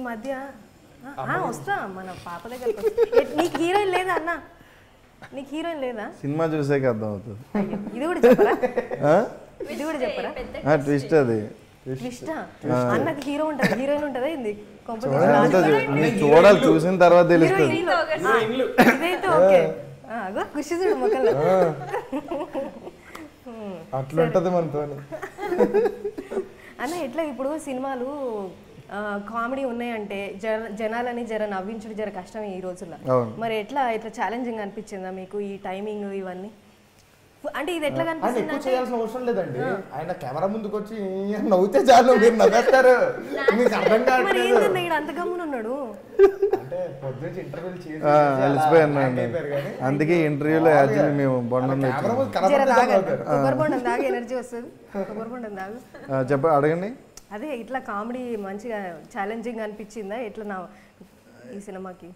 మధ్య వస్తా మన పాప దగ్గర. నీకు హీరోయిన్ లేదా అన్న? నీకు హీరోయిన్ లేదా? సినిమా చూసాక అర్థం అవుతుంది. ఇది కూడా చెప్పరా? ఇది కూడా చెప్పరా? ట్విస్ట్ అది. ట్విస్టా? అన్నకి హీరో ఉంటుంది, హీరోయిన్ ఉంటుందా? ఏంది చూడాలి, చూసిన తర్వాత తెలుస్తుంది. ఇదైతే ఓకే. ఖుషి చూడు మొక్కలు అట్లుంటది మనతో. అన్న ఎట్లా ఇప్పుడు సినిమాలు కామెడీ ఉన్నాయంటే జనాలని జర నవ్వించడం జర కష్టం ఈ రోజుల్లో. మరి ఎట్లా ఇట్లా ఛాలెంజింగ్ అనిపించిందా మీకు ఈ టైమింగ్ ఇవన్నీ? అంటే ఇది ఎట్లా కనిపిస్తుంది? ఎక్కువ చేయాల్సిన అవసరం లేదండి. ఆయన కెమెరా ముందుకు వచ్చి నవ్వుతే చాలు, మీరు నవ్వేస్తారు. మీకు అర్థం కావట్లేదు. అంత గమ్మున ఉన్నాడు అంటే పొద్దున్న ఇంటర్వ్యూలు చేసి అందుకే ఇంటర్వ్యూలో యాక్చువల్లీ మేము బొండం కొబ్బరి బొండం దాకా ఎనర్జీ వస్తుంది. కొబ్బరి బొండం దాకా అడగండి. అదే ఇట్లా కామెడీ మంచిగా ఛాలెంజింగ్ అనిపించిందా ఎట్లా నా ఈ సినిమాకి?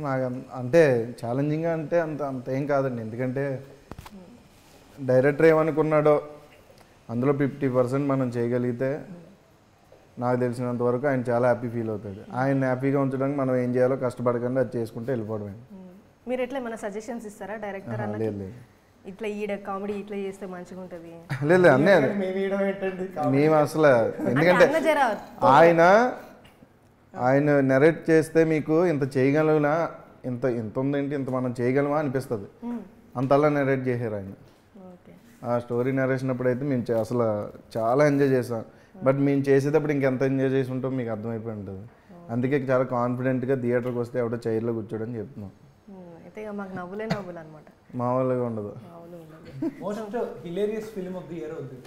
నాకు అంటే ఛాలెంజింగ్ అంటే అంత ఏం కాదండి. ఎందుకంటే డైరెక్టర్ ఏమనుకున్నాడో అందులో 50% మనం చేయగలిగితే నాకు తెలిసినంత వరకు ఆయన చాలా హ్యాపీ ఫీల్ అవుతాడు. ఆయన హ్యాపీగా ఉంచడానికి మనం ఏం చేయాలో కష్టపడకుండా అది చేసుకుంటే వెళ్ళిపోవడమే. మీరు ఎట్లా ఏమైనా సజెషన్స్ ఇస్తారా డైరెక్టర్ అన్నకి? ఇట్లా ఈడ కామెడీ ఇట్లా చేస్తే మంచిగా ఉంటుంది? లేదు అన్నీ మేము అసలు, ఎందుకంటే ఆయన నెరేట్ చేస్తే మీకు ఇంత చేయగలనా, ఇంత ఉందేంటి, ఇంత మనం చేయగలమా అనిపిస్తుంది. అంతలా నెరేట్ చేశారు ఆయన. ఆ స్టోరీ నరేషన్ అప్పుడు అయితే మేము అసలు చాలా ఎంజాయ్ చేసాం. బట్ మేము చేసేటప్పుడు ఇంకెంత ఎంజాయ్ చేసి ఉంటాం మీకు అర్థమైపోయి ఉంటుంది. అందుకే చాలా కాన్ఫిడెంట్గా థియేటర్కి వస్తే ఎవడో చైర్లో కూర్చోడని చెప్తున్నాం. అయితే మాకు నవ్వులే నవ్వులు అనమాట, మామూలుగా ఉండదు. Most hilarious film of the year అవుతుంది.